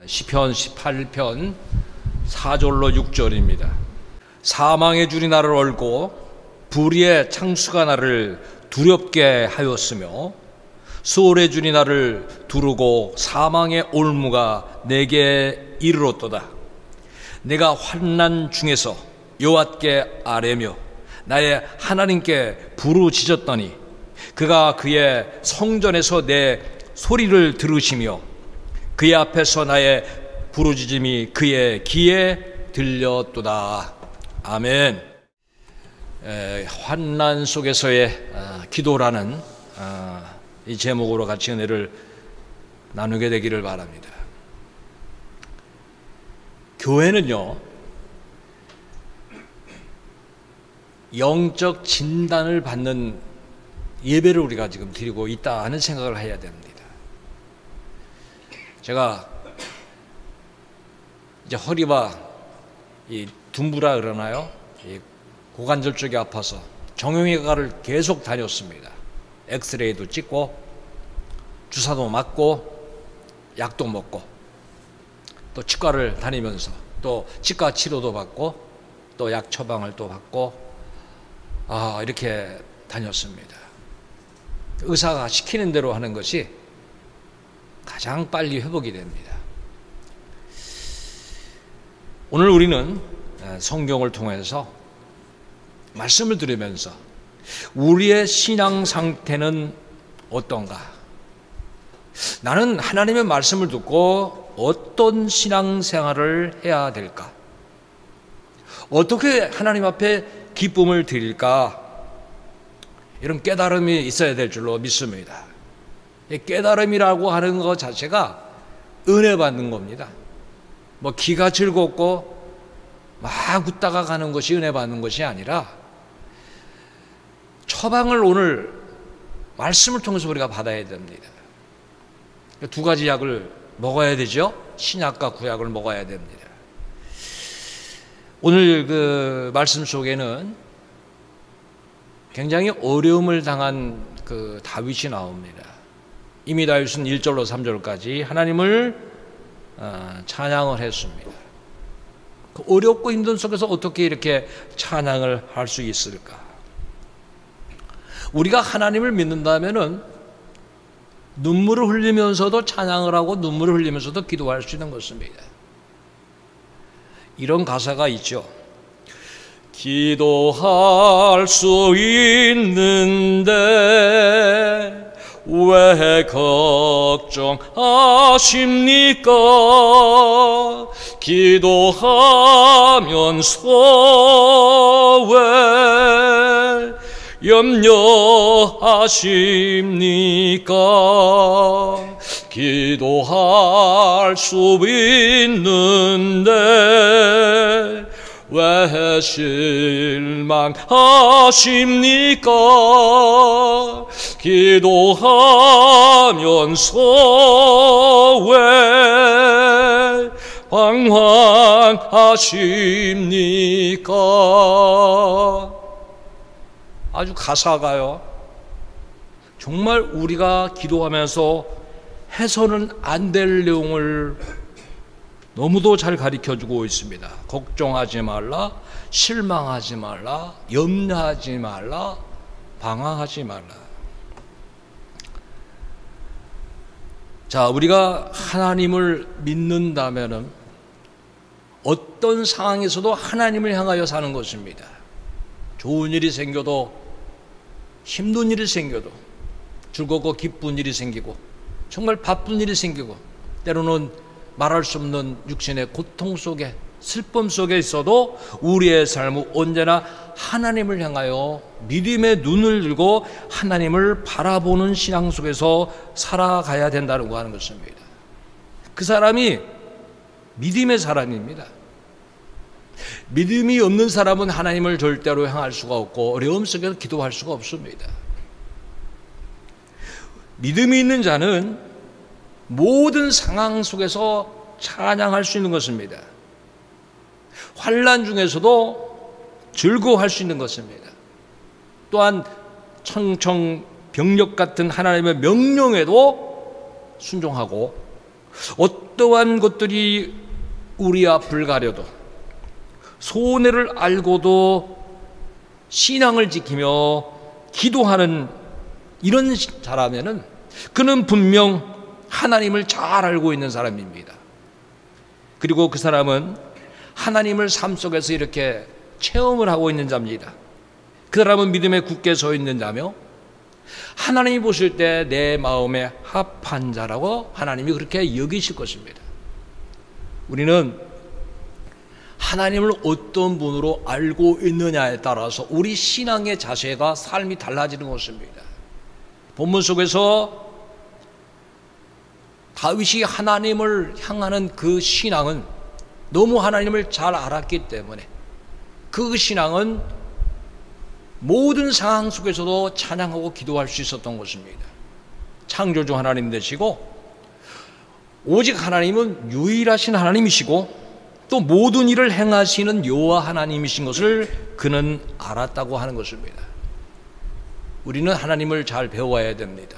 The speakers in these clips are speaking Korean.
시편 18편 4절로 6절입니다. 사망의 줄이 나를 얼고 불의의 창수가 나를 두렵게 하였으며 수월의 줄이 나를 두르고 사망의 올무가 내게 이르렀도다. 내가 환난 중에서 여호와께 아뢰며 나의 하나님께 부르짖었더니 그가 그의 성전에서 내 소리를 들으시며 그의 앞에서 나의 부르짖음이 그의 귀에 들렸도다. 아멘. 환난 속에서의 기도라는 이 제목으로 같이 은혜를 나누게 되기를 바랍니다. 교회는요, 영적 진단을 받는 예배를 우리가 지금 드리고 있다 하는 생각을 해야 됩니다. 제가 이제 허리와 이 둔부라 그러나요? 이 고관절 쪽이 아파서 정형외과를 계속 다녔습니다. 엑스레이도 찍고 주사도 맞고 약도 먹고 또 치과를 다니면서 또 치과 치료도 받고 또 약 처방을 또 받고 이렇게 다녔습니다. 의사가 시키는 대로 하는 것이 가장 빨리 회복이 됩니다. 오늘 우리는 성경을 통해서 말씀을 들으면서 우리의 신앙 상태는 어떤가? 나는 하나님의 말씀을 듣고 어떤 신앙생활을 해야 될까? 어떻게 하나님 앞에 기쁨을 드릴까? 이런 깨달음이 있어야 될 줄로 믿습니다. 깨달음이라고 하는 것 자체가 은혜 받는 겁니다. 뭐 기가 즐겁고 막 웃다가 가는 것이 은혜 받는 것이 아니라 처방을 오늘 말씀을 통해서 우리가 받아야 됩니다. 두 가지 약을 먹어야 되죠. 신약과 구약을 먹어야 됩니다. 오늘 그 말씀 속에는 굉장히 어려움을 당한 그 다윗이 나옵니다. 이미 다윗은 1절로 3절까지 하나님을 찬양을 했습니다. 그 어렵고 힘든 속에서 어떻게 이렇게 찬양을 할 수 있을까? 우리가 하나님을 믿는다면은 눈물을 흘리면서도 찬양을 하고 눈물을 흘리면서도 기도할 수 있는 것입니다. 이런 가사가 있죠. 기도할 수 있는데 왜 걱정하십니까? 기도하면서 왜 염려하십니까? 기도할 수 있는데 왜 실망하십니까? 기도하면서 왜 방황하십니까? 아주 가사가요, 정말 우리가 기도하면서 해서는 안 될 내용을 너무도 잘 가르쳐주고 있습니다. 걱정하지 말라, 실망하지 말라, 염려하지 말라, 방황하지 말라. 자, 우리가 하나님을 믿는다면은 어떤 상황에서도 하나님을 향하여 사는 것입니다. 좋은 일이 생겨도 힘든 일이 생겨도 즐겁고 기쁜 일이 생기고 정말 바쁜 일이 생기고 때로는 말할 수 없는 육신의 고통 속에 슬픔 속에 있어도 우리의 삶은 언제나 하나님을 향하여 믿음의 눈을 들고 하나님을 바라보는 신앙 속에서 살아가야 된다고 하는 것입니다. 그 사람이 믿음의 사람입니다. 믿음이 없는 사람은 하나님을 절대로 향할 수가 없고 어려움 속에서 기도할 수가 없습니다. 믿음이 있는 자는 모든 상황 속에서 찬양할 수 있는 것입니다. 환난 중에서도 즐거워할 수 있는 것입니다. 또한 청청병력 같은 하나님의 명령에도 순종하고 어떠한 것들이 우리 앞을 가려도 손해를 알고도 신앙을 지키며 기도하는 이런 사람에는 그는 분명 하나님을 잘 알고 있는 사람입니다. 그리고 그 사람은 하나님을 삶 속에서 이렇게 체험을 하고 있는 자입니다. 그 사람은 믿음에 굳게 서 있는 자며 하나님이 보실 때 내 마음에 합한 자라고 하나님이 그렇게 여기실 것입니다. 우리는 하나님을 어떤 분으로 알고 있느냐에 따라서 우리 신앙의 자세가 삶이 달라지는 것입니다. 본문 속에서 다윗이 하나님을 향하는 그 신앙은 너무 하나님을 잘 알았기 때문에 그 신앙은 모든 상황 속에서도 찬양하고 기도할 수 있었던 것입니다. 창조주 하나님 되시고 오직 하나님은 유일하신 하나님이시고 또 모든 일을 행하시는 여호와 하나님이신 것을 그는 알았다고 하는 것입니다. 우리는 하나님을 잘 배워야 됩니다.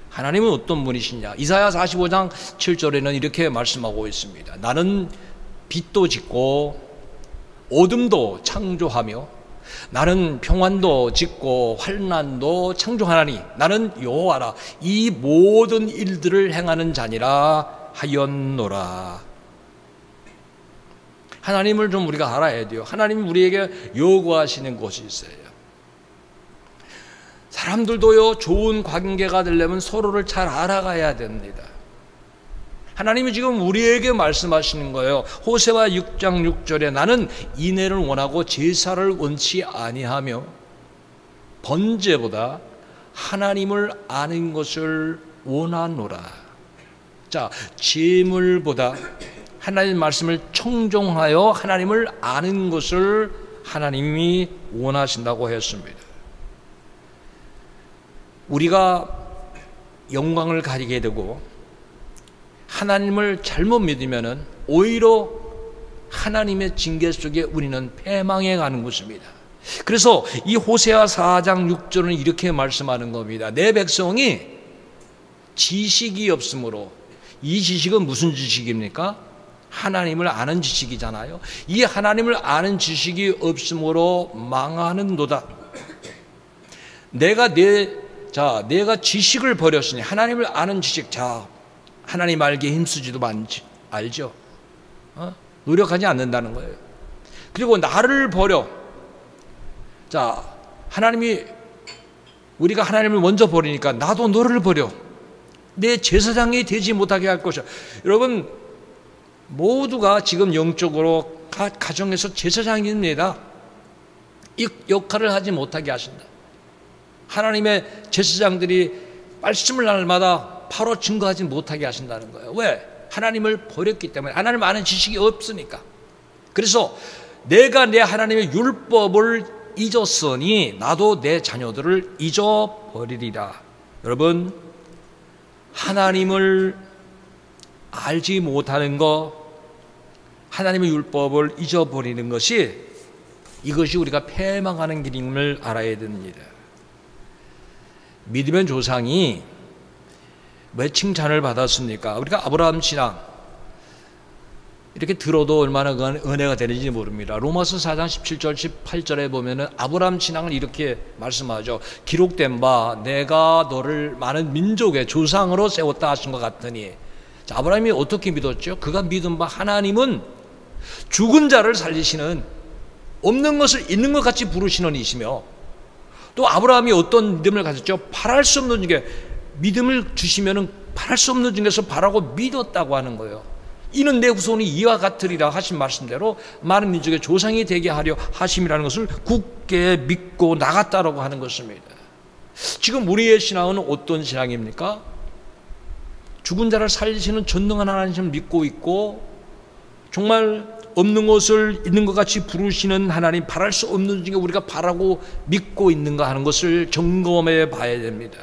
하나님은 어떤 분이시냐? 이사야 45장 7절에는 이렇게 말씀하고 있습니다. 나는 빛도 짓고 어둠도 창조하며 나는 평안도 짓고 환난도 창조하나니 나는 여호와라. 이 모든 일들을 행하는 자니라 하였노라. 하나님을 좀 우리가 알아야 돼요. 하나님이 우리에게 요구하시는 것이 있어요. 사람들도요, 좋은 관계가 되려면 서로를 잘 알아가야 됩니다. 하나님이 지금 우리에게 말씀하시는 거예요. 호세아 6장 6절에 나는 인애를 원하고 제사를 원치 아니하며 번제보다 하나님을 아는 것을 원하노라. 자, 제물보다 하나님 말씀을 청종하여 하나님을 아는 것을 하나님이 원하신다고 했습니다. 우리가 영광을 가지게 되고 하나님을 잘못 믿으면 오히려 하나님의 징계 속에 우리는 패망해 가는 것입니다. 그래서 이 호세아 4장 6절은 이렇게 말씀하는 겁니다. 내 백성이 지식이 없으므로, 이 지식은 무슨 지식입니까? 하나님을 아는 지식이잖아요. 이 하나님을 아는 지식이 없으므로 망하는도다. 내가 지식을 버렸으니, 하나님을 아는 지식, 자, 하나님 알기에 힘쓰지도 알죠. 노력하지 않는다는 거예요. 그리고 나를 버려. 자, 우리가 하나님을 먼저 버리니까 나도 너를 버려. 내 제사장이 되지 못하게 할 것이야. 여러분, 모두가 지금 영적으로 가정에서 제사장입니다. 이 역할을 하지 못하게 하신다. 하나님의 제사장들이 말씀을 날마다 바로 증거하지 못하게 하신다는 거예요. 왜? 하나님을 버렸기 때문에. 하나님 아는 지식이 없으니까. 그래서 내가 내 하나님의 율법을 잊었으니 나도 내 자녀들을 잊어버리리라. 여러분, 하나님을 알지 못하는 것, 하나님의 율법을 잊어버리는 것이, 이것이 우리가 패망하는 길임을 알아야 됩니다. 믿음의 조상이 왜 칭찬을 받았습니까? 우리가 아브라함 신앙 이렇게 들어도 얼마나 은혜가 되는지 모릅니다. 로마서 4장 17절 18절에 보면은 아브라함 신앙을 이렇게 말씀하죠. 기록된 바 내가 너를 많은 민족의 조상으로 세웠다 하신 것 같으니. 자, 아브라함이 어떻게 믿었죠? 그가 믿은 바 하나님은 죽은 자를 살리시는, 없는 것을 있는 것 같이 부르시는 이시며, 또 아브라함이 어떤 믿음을 가졌죠? 바랄 수 없는 중에, 믿음을 주시면은 바랄 수 없는 중에서 바라고 믿었다고 하는 거예요. 이는 내 후손이 이와 같으리라 하신 말씀대로 많은 민족의 조상이 되게 하려 하심이라는 것을 굳게 믿고 나갔다라고 하는 것입니다. 지금 우리의 신앙은 어떤 신앙입니까? 죽은 자를 살리시는 전능한 하나님을 믿고 있고, 정말 없는 것을 있는 것 같이 부르시는 하나님, 바랄 수 없는 중에 우리가 바라고 믿고 있는가 하는 것을 점검해 봐야 됩니다.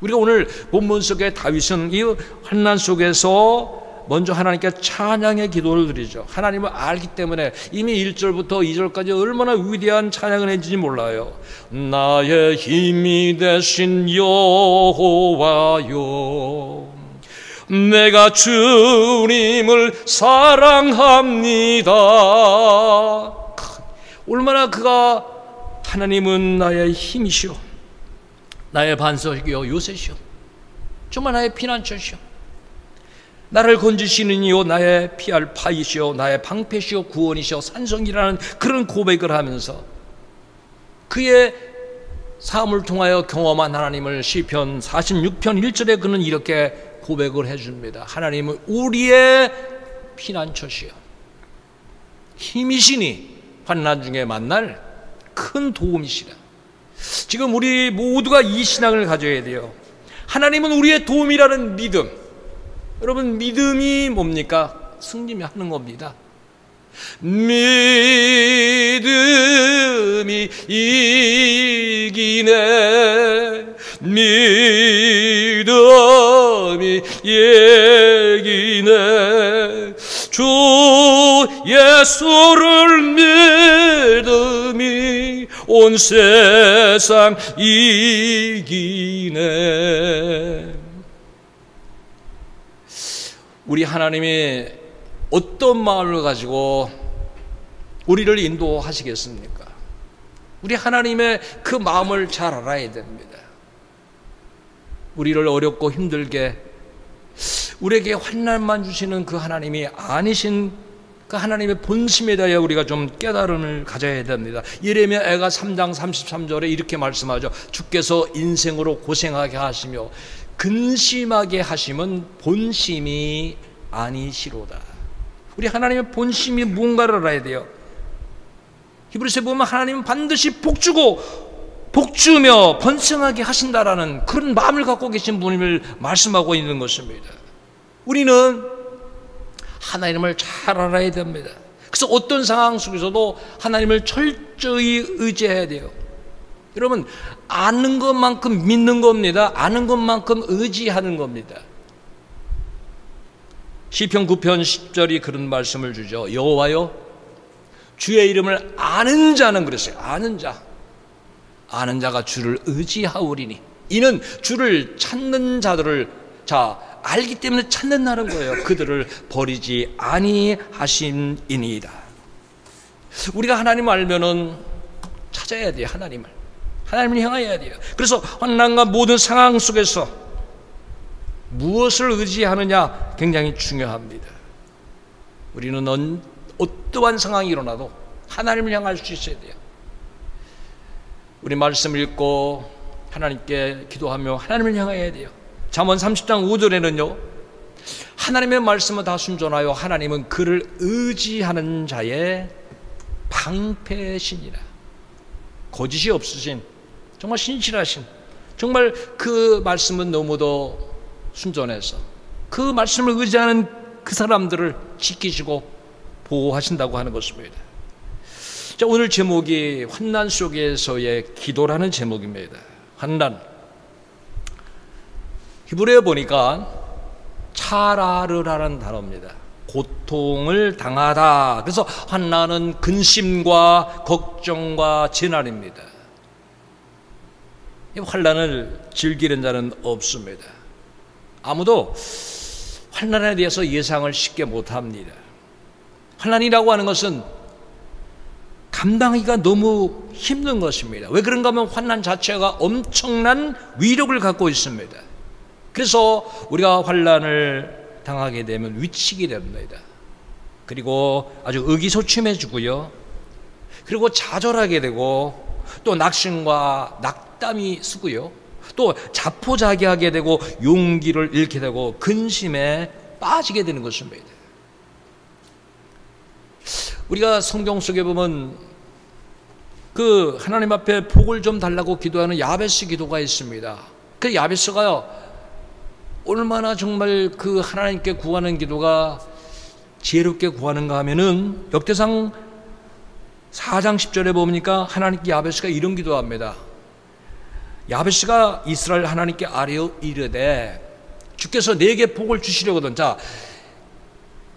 우리가 오늘 본문 속에 다윗은 이 환난 속에서 먼저 하나님께 찬양의 기도를 드리죠. 하나님을 알기 때문에 이미 1절부터 2절까지 얼마나 위대한 찬양을 했는지 몰라요. 나의 힘이 되신 여호와여, 내가 주님을 사랑합니다. 얼마나 그가 하나님은 나의 힘이시오, 나의 반석이요 요새시오, 정말 나의 피난처시오, 나를 건지시는 이요 나의 피할 파이시오, 나의 방패시오 구원이시오 산성이라는 그런 고백을 하면서 그의 삶을 통하여 경험한 하나님을 시편 46편 1절에 그는 이렇게 고백을 해줍니다. 하나님은 우리의 피난처시오, 힘이시니 환난 중에 만날 큰 도움이시라. 지금 우리 모두가 이 신앙을 가져야 돼요. 하나님은 우리의 도움이라는 믿음. 여러분, 믿음이 뭡니까? 승리하는 겁니다. 믿음이 이기네, 믿음이 이기네, 주 예수를 믿음이 온 세상 이기네. 우리 하나님이 어떤 마음을 가지고 우리를 인도하시겠습니까? 우리 하나님의 그 마음을 잘 알아야 됩니다. 우리를 어렵고 힘들게 우리에게 환난만 주시는 그 하나님이 아니신 그 하나님의 본심에 대하여 우리가 좀 깨달음을 가져야 됩니다. 예레미야가 3장 33절에 이렇게 말씀하죠. 주께서 인생으로 고생하게 하시며 근심하게 하심은 본심이 아니시로다. 우리 하나님의 본심이 무언가를 알아야 돼요. 히브리서에 보면 하나님은 반드시 복주며 번성하게 하신다라는 그런 마음을 갖고 계신 분임을 말씀하고 있는 것입니다. 우리는 하나님을 잘 알아야 됩니다. 그래서 어떤 상황 속에서도 하나님을 철저히 의지해야 돼요. 여러분, 아는 것만큼 믿는 겁니다. 아는 것만큼 의지하는 겁니다. 시편 9편 10절이 그런 말씀을 주죠. 여호와여, 주의 이름을 아는 자는 그랬어요. 아는 자가 주를 의지하오리니, 이는 주를 찾는 자들을 알기 때문에 찾는다는 거예요. 그들을 버리지 아니하심이니이다. 우리가 하나님을 알면은 찾아야 돼요. 하나님을 향해야 돼요. 그래서 환난과 모든 상황 속에서 무엇을 의지하느냐 굉장히 중요합니다. 우리는 어떠한 상황이 일어나도 하나님을 향할 수 있어야 돼요. 우리 말씀 읽고 하나님께 기도하며 하나님을 향해야 돼요. 잠언 30장 5절에는요, 하나님의 말씀은 다 순전하여 하나님은 그를 의지하는 자의 방패시니라. 거짓이 없으신, 정말 신실하신, 정말 그 말씀은 너무도 순전해서 그 말씀을 의지하는 그 사람들을 지키시고 보호하신다고 하는 것입니다. 자, 오늘 제목이 환난 속에서의 기도라는 제목입니다. 환난, 히브리어에 보니까 차라르라는 단어입니다. 고통을 당하다. 그래서 환난은 근심과 걱정과 재난입니다. 이 환난을 즐기는 자는 없습니다. 아무도 환난에 대해서 예상을 쉽게 못합니다. 환난이라고 하는 것은 감당하기가 너무 힘든 것입니다. 왜 그런가 하면 환난 자체가 엄청난 위력을 갖고 있습니다. 그래서 우리가 환난을 당하게 되면 위축이 됩니다. 그리고 아주 의기소침해지고요. 그리고 좌절하게 되고 또 낙심과 낙담이 쓰고요. 또 자포자기하게 되고 용기를 잃게 되고 근심에 빠지게 되는 것입니다. 우리가 성경 속에 보면 그 하나님 앞에 복을 좀 달라고 기도하는 야베스 기도가 있습니다. 그 야베스가요, 얼마나 정말 그 하나님께 구하는 기도가 지혜롭게 구하는가 하면은 역대상 4장 10절에 보니까 하나님께 야베스가 이런 기도합니다. 야베스가 이스라엘 하나님께 아뢰어 이르되 주께서 내게 복을 주시려거든. 자,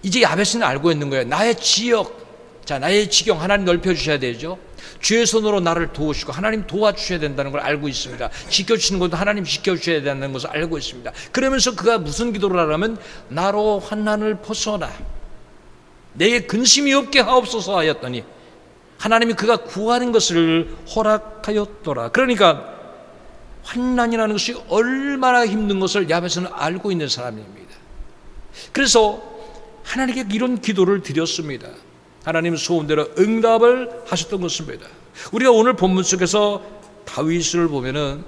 이제 야베스는 알고 있는 거예요. 나의 지역, 자, 나의 지경 하나님 넓혀주셔야 되죠. 주의 손으로 나를 도우시고 하나님 도와주셔야 된다는 걸 알고 있습니다. 지켜주시는 것도 하나님 지켜주셔야 된다는 것을 알고 있습니다. 그러면서 그가 무슨 기도를 하냐면 나로 환난을 벗어나 내게 근심이 없게 하옵소서 하였더니 하나님이 그가 구하는 것을 허락하였더라. 그러니까 환난이라는 것이 얼마나 힘든 것을 야베스는 알고 있는 사람입니다. 그래서 하나님께 이런 기도를 드렸습니다. 하나님 소원대로 응답을 하셨던 것입니다. 우리가 오늘 본문 속에서 다윗을 보면은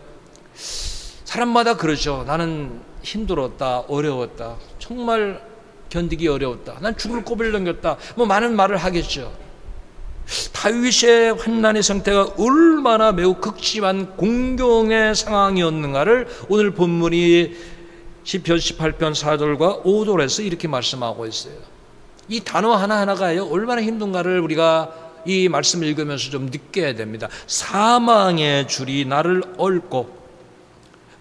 사람마다 그러죠. 나는 힘들었다, 어려웠다, 정말 견디기 어려웠다, 난 죽을 고비를 넘겼다, 뭐 많은 말을 하겠죠. 다윗의 환난의 상태가 얼마나 매우 극심한 공경의 상황이었는가를 오늘 본문이 시편 18편 4절과 5절에서 이렇게 말씀하고 있어요. 이 단어 하나하나가 얼마나 힘든가를 우리가 이 말씀을 읽으면서 좀 느껴야 됩니다. 사망의 줄이 나를 얽고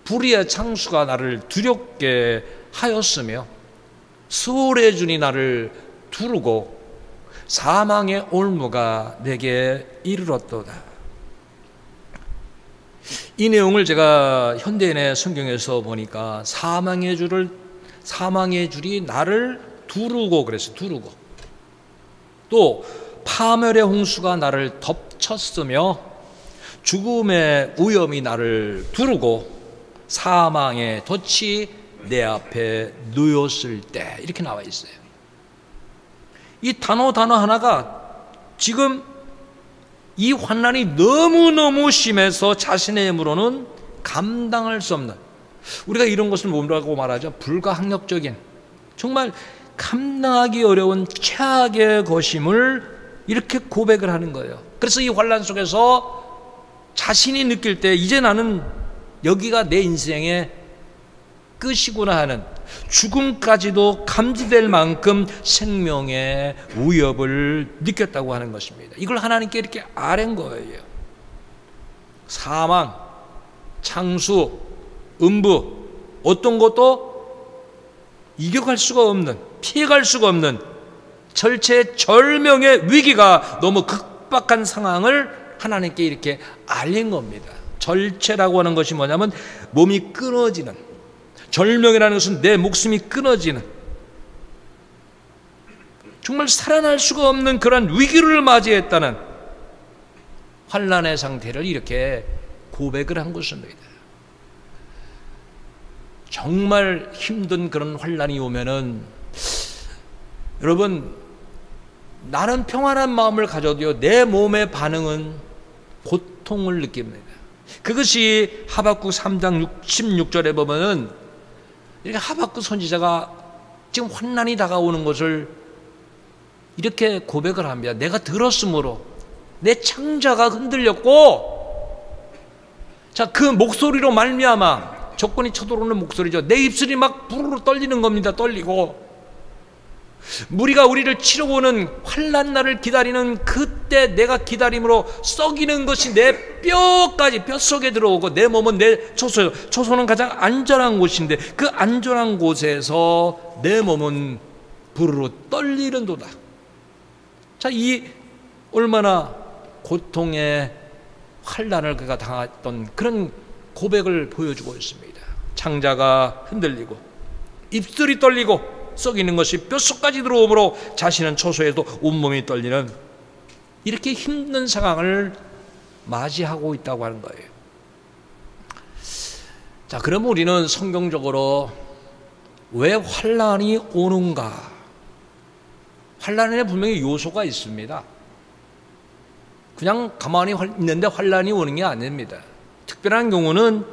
불의의 창수가 나를 두렵게 하였으며 수월의 줄이 나를 두르고 사망의 올무가 내게 이르렀도다. 이 내용을 제가 현대인의 성경에서 보니까 사망의 줄이 나를 두르고 그랬어요. 두르고. 또 파멸의 홍수가 나를 덮쳤으며 죽음의 위험이 나를 두르고 사망의 덫이 내 앞에 놓였을 때, 이렇게 나와 있어요. 이 단어 하나가 지금 이 환난이 너무너무 심해서 자신의 힘으로는 감당할 수 없는, 우리가 이런 것을 뭐라고 말하죠? 불가항력적인, 정말 감당하기 어려운 최악의 것임을 이렇게 고백을 하는 거예요. 그래서 이 환난 속에서 자신이 느낄 때 이제 나는 여기가 내 인생의 끝이구나 하는, 죽음까지도 감지될 만큼 생명의 위협을 느꼈다고 하는 것입니다. 이걸 하나님께 이렇게 아뢰는 거예요. 사망, 창수, 음부, 어떤 것도 이겨갈 수가 없는, 피해갈 수가 없는 절체절명의 위기가 너무 급박한 상황을 하나님께 이렇게 알린 겁니다. 절체라고 하는 것이 뭐냐면 몸이 끊어지는, 절명이라는 것은 내 목숨이 끊어지는, 정말 살아날 수가 없는 그런 위기를 맞이했다는 환난의 상태를 이렇게 고백을 한 것입니다. 정말 힘든 그런 환난이 오면은 여러분, 나는 평안한 마음을 가져도요, 내 몸의 반응은 고통을 느낍니다. 그것이 하박국 3장 16절에 보면은 이렇게 하박국 선지자가 지금 환난이 다가오는 것을 이렇게 고백을 합니다. 내가 들었으므로 내 창자가 흔들렸고, 자, 그 목소리로 말미암아, 적군이 쳐들어오는 목소리죠. 내 입술이 막 부르르 떨리는 겁니다. 떨리고 무리가 우리를 치러 오는 환난 날을 기다리는 그때 내가 기다림으로 썩이는 것이 내 뼈까지, 뼛속에 들어오고 내 몸은 내 초소는 가장 안전한 곳인데 그 안전한 곳에서 내 몸은 부르르 떨리는도다. 자, 이 얼마나 고통의 환난을 그가 당했던 그런 고백을 보여주고 있습니다. 창자가 흔들리고 입술이 떨리고 썩이는 것이 뼛속까지 들어오므로 자신은 초소에도 온몸이 떨리는, 이렇게 힘든 상황을 맞이하고 있다고 하는 거예요. 자, 그럼 우리는 성경적으로 왜 환난이 오는가? 환난에 분명히 요소가 있습니다. 그냥 가만히 있는데 환난이 오는 게 아닙니다. 특별한 경우는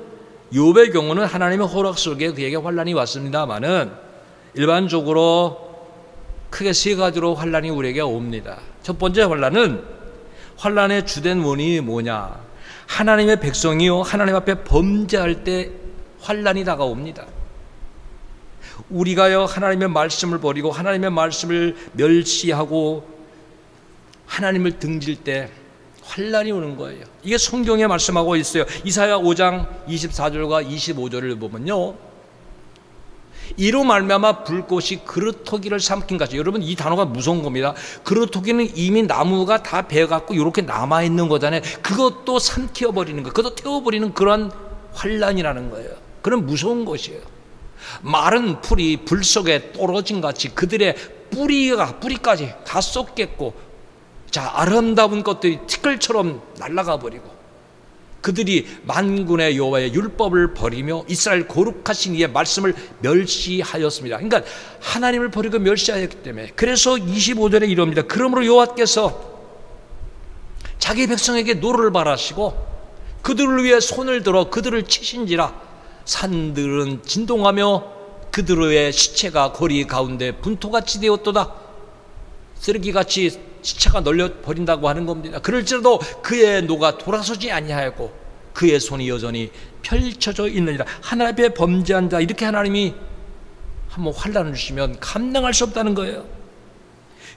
욥의 경우는 하나님의 허락 속에 그에게 환난이 왔습니다마는 일반적으로 크게 세 가지로 환난이 우리에게 옵니다. 첫 번째 환난은, 환난의 주된 원인이 뭐냐? 하나님의 백성이요 하나님 앞에 범죄할 때 환난이 다가옵니다. 우리가요 하나님의 말씀을 버리고 하나님의 말씀을 멸시하고 하나님을 등질 때 환난이 오는 거예요. 이게 성경에 말씀하고 있어요. 이사야 5장 24절과 25절을 보면요, 이로 말미암아 불꽃이 그루터기를 삼킨 같이. 여러분, 이 단어가 무서운 겁니다. 그루터기는 이미 나무가 다 베어갖고 이렇게 남아있는 거잖아요. 그것도 삼켜버리는 거, 그것도 태워버리는 그런 환란이라는 거예요. 그런 무서운 것이에요. 마른 풀이 불 속에 떨어진 같이 그들의 뿌리까지 다 쏟겠고, 자, 아름다운 것들이 티끌처럼 날아가 버리고, 그들이 만군의 여호와의 율법을 버리며 이스라엘 거룩하신 이의 말씀을 멸시하였습니다. 그러니까 하나님을 버리고 멸시하였기 때문에. 그래서 25절에 이럽니다. 그러므로 여호와께서 자기 백성에게 노를 바라시고 그들을 위해 손을 들어 그들을 치신지라. 산들은 진동하며 그들의 시체가 거리 가운데 분토같이 되었도다. 쓰레기같이 시체가 널려버린다고 하는 겁니다. 그럴지라도 그의 노가 돌아서지 아니하였고 그의 손이 여전히 펼쳐져 있느니라. 하나님 앞에 범죄한 자, 이렇게 하나님이 한번 환난을 주시면 감당할 수 없다는 거예요.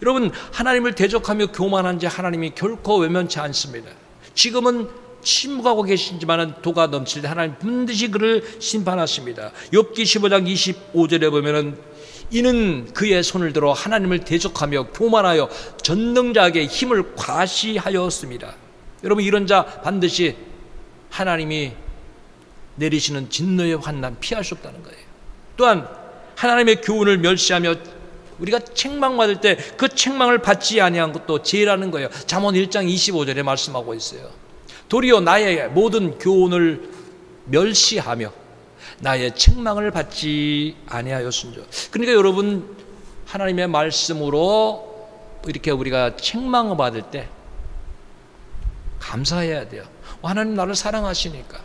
여러분, 하나님을 대적하며 교만한 자 하나님이 결코 외면치 않습니다. 지금은 침묵하고 계시지만 도가 넘칠 때 하나님 반드시 그를 심판하십니다. 욥기 15장 25절에 보면은 이는 그의 손을 들어 하나님을 대적하며 교만하여 전능자에게 힘을 과시하였습니다. 여러분, 이런 자 반드시 하나님이 내리시는 진노의 환난 피할 수 없다는 거예요. 또한 하나님의 교훈을 멸시하며 우리가 책망받을 때 그 책망을 받지 아니한 것도 죄라는 거예요. 잠언 1장 25절에 말씀하고 있어요. 도리어 나의 모든 교훈을 멸시하며 나의 책망을 받지 아니하였은즉. 그러니까 여러분, 하나님의 말씀으로 이렇게 우리가 책망을 받을 때 감사해야 돼요. 하나님 나를 사랑하시니까.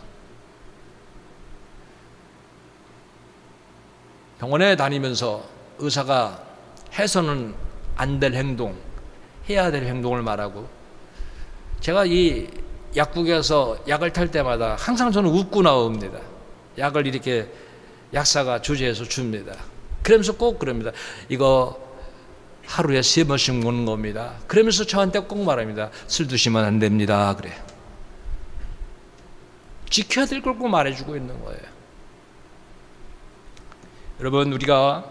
병원에 다니면서 의사가 해서는 안 될 행동, 해야 될 행동을 말하고, 제가 이 약국에서 약을 탈 때마다 항상 저는 웃고 나옵니다. 약을 이렇게 약사가 주재해서 줍니다. 그러면서 꼭 그럽니다. 이거 하루에 3번씩 먹는 겁니다. 그러면서 저한테 꼭 말합니다. 술 드시면 안 됩니다. 그래. 지켜야 될 걸 꼭 말해주고 있는 거예요. 여러분, 우리가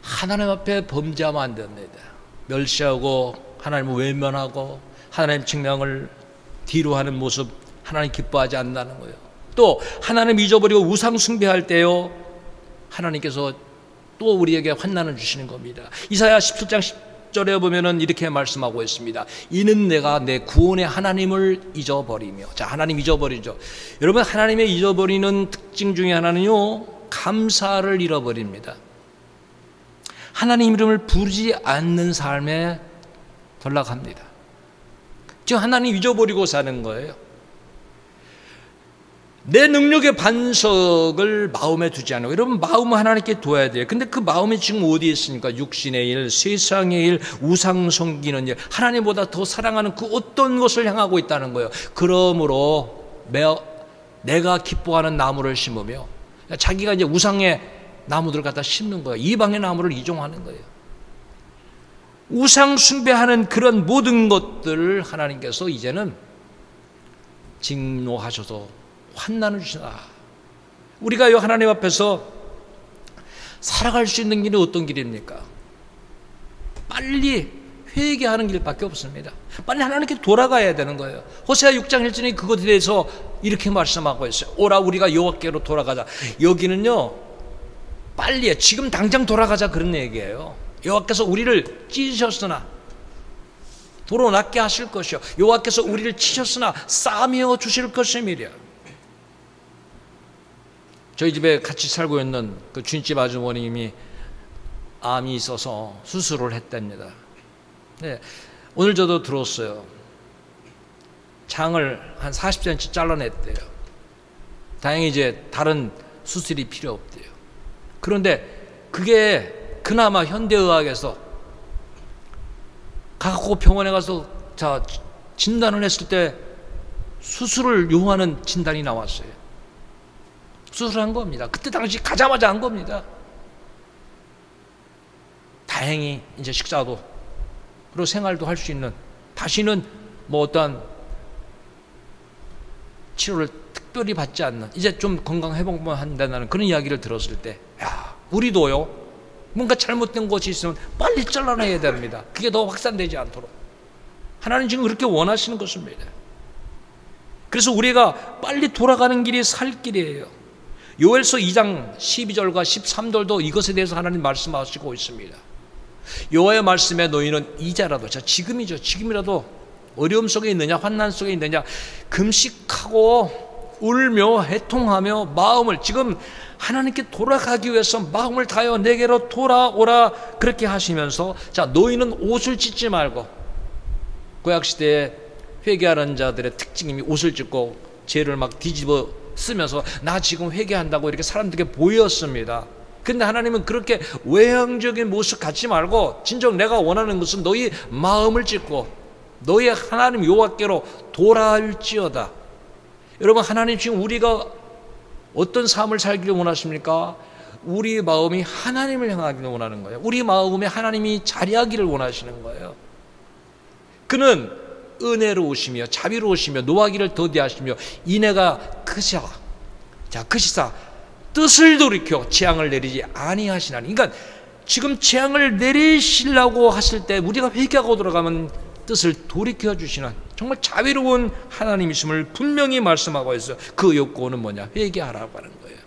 하나님 앞에 범죄하면 안 됩니다. 멸시하고 하나님을 외면하고 하나님 책망을 뒤로 하는 모습 하나님 기뻐하지 않는다는 거예요. 또 하나님 잊어버리고 우상 숭배할 때요, 하나님께서 또 우리에게 환난을 주시는 겁니다. 이사야 17장 10절에 보면은 이렇게 말씀하고 있습니다. 이는 내가 내 구원의 하나님을 잊어버리며. 자, 하나님 잊어버리죠. 여러분, 하나님의 잊어버리는 특징 중에 하나는요, 감사를 잃어버립니다. 하나님 이름을 부르지 않는 삶에 전락합니다. 지금 하나님 잊어버리고 사는 거예요. 내 능력의 반석을 마음에 두지 않아요. 여러분, 마음을 하나님께 둬야 돼요. 근데 그 마음이 지금 어디에 있습니까? 육신의 일, 세상의 일, 우상 섬기는 일, 하나님보다 더 사랑하는 그 어떤 것을 향하고 있다는 거예요. 그러므로 내가 기뻐하는 나무를 심으며 자기가 이제 우상의 나무들을 갖다 심는 거예요. 이방의 나무를 이종하는 거예요. 우상 숭배하는 그런 모든 것들을 하나님께서 이제는 진노하셔서 환난을 주시나. 우리가 이 하나님 앞에서 살아갈 수 있는 길이 어떤 길입니까? 빨리 회개하는 길밖에 없습니다. 빨리 하나님께 돌아가야 되는 거예요. 호세아 6장 1절에 그것에 대해서 이렇게 말씀하고 있어요. 오라 우리가 여호와께로 돌아가자. 여기는요, 빨리 지금 당장 돌아가자 그런 얘기예요. 여호와께서 우리를 찢으셨으나 도로 낫게 하실 것이요, 여호와께서 우리를 치셨으나 싸매어 주실 것임이랴. 저희 집에 같이 살고 있는 그 주인집 아주머님이 암이 있어서 수술을 했답니다. 네, 오늘 저도 들었어요. 장을 한 40cm 잘라냈대요. 다행히 이제 다른 수술이 필요 없대요. 그런데 그게 그나마 현대의학에서 갖고 병원에 가서 자 진단을 했을 때 수술을 요하는 진단이 나왔어요. 수술한 겁니다. 그때 당시 가자마자 한 겁니다. 다행히 이제 식사도 그리고 생활도 할 수 있는, 다시는 뭐 어떤 치료를 특별히 받지 않는, 이제 좀 건강 회복만 한다는 그런 이야기를 들었을 때, 야, 우리도요, 뭔가 잘못된 것이 있으면 빨리 잘라내야 됩니다. 그게 더 확산되지 않도록. 하나님 지금 그렇게 원하시는 것입니다. 그래서 우리가 빨리 돌아가는 길이 살 길이에요. 요엘서 2장 12절과 13절도 이것에 대해서 하나님 말씀하시고 있습니다. 여호와의 말씀에 너희는 이제라도, 자, 지금이죠. 지금이라도 어려움 속에 있느냐, 환난 속에 있느냐, 금식하고 울며 해통하며 마음을, 지금 하나님께 돌아가기 위해서 마음을 다하여 내게로 돌아오라, 그렇게 하시면서, 자, 너희는 옷을 찢지 말고, 구약시대에 회개하는 자들의 특징이 옷을 찢고 죄를 막 뒤집어 쓰면서 나 지금 회개한다고 이렇게 사람들에게 보였습니다. 근데 하나님은 그렇게 외형적인 모습 갖지 말고, 진정 내가 원하는 것은 너희 마음을 찢고 너희 하나님 여호와께로 돌아올지어다. 여러분, 하나님 지금 우리가 어떤 삶을 살기를 원하십니까? 우리 마음이 하나님을 향하기를 원하는 거예요. 우리 마음에 하나님이 자리하기를 원하시는 거예요. 그는 은혜로우시며 자비로우시며 노하기를 더디하시며 인애가 크시사, 자, 크시사 뜻을 돌이켜 재앙을 내리지 아니하시나니. 그러니까 지금 재앙을 내리시려고 하실 때 우리가 회개하고 돌아가면 뜻을 돌이켜 주시는 정말 자비로운 하나님이심을 분명히 말씀하고 있어요. 그 요건은 뭐냐? 회개하라고 하는 거예요.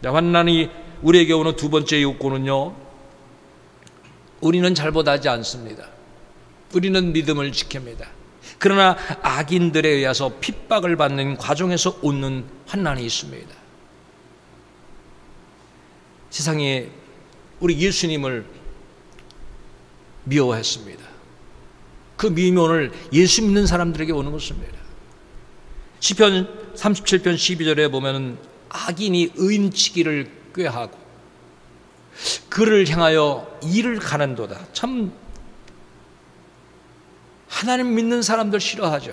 자, 환난이 우리에게 오는 두 번째 요건은요, 우리는 잘못하지 않습니다. 우리는 믿음을 지킵니다. 그러나 악인들에 의해서 핍박을 받는 과정에서 오는 환난이 있습니다. 세상에 우리 예수님을 미워했습니다. 그 미움을 예수 믿는 사람들에게 오는 것입니다. 시편 37편 12절에 보면 악인이 의인치기를 꾀하고 그를 향하여 이를 가는도다. 참 하나님 믿는 사람들 싫어하죠.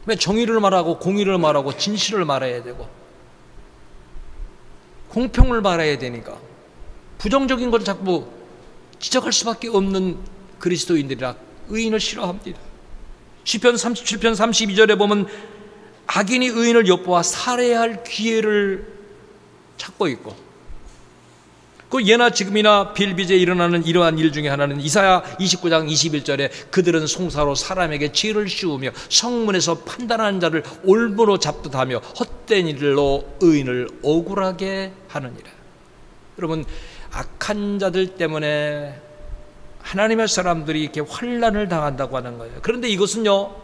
왜? 정의를 말하고 공의를 말하고 진실을 말해야 되고 공평을 말해야 되니까 부정적인 걸 자꾸 지적할 수밖에 없는 그리스도인들이라 의인을 싫어합니다. 시편 37편 32절에 보면 악인이 의인을 엿보아 살해할 기회를 찾고 있고, 그 예나 지금이나 빌비제에 일어나는 이러한 일 중에 하나는 이사야 29장 21절에 그들은 송사로 사람에게 죄를 씌우며 성문에서 판단하는 자를 올무로 잡듯 하며 헛된 일로 의인을 억울하게 하느니라. 여러분, 악한 자들 때문에 하나님의 사람들이 이렇게 환난을 당한다고 하는 거예요. 그런데 이것은요,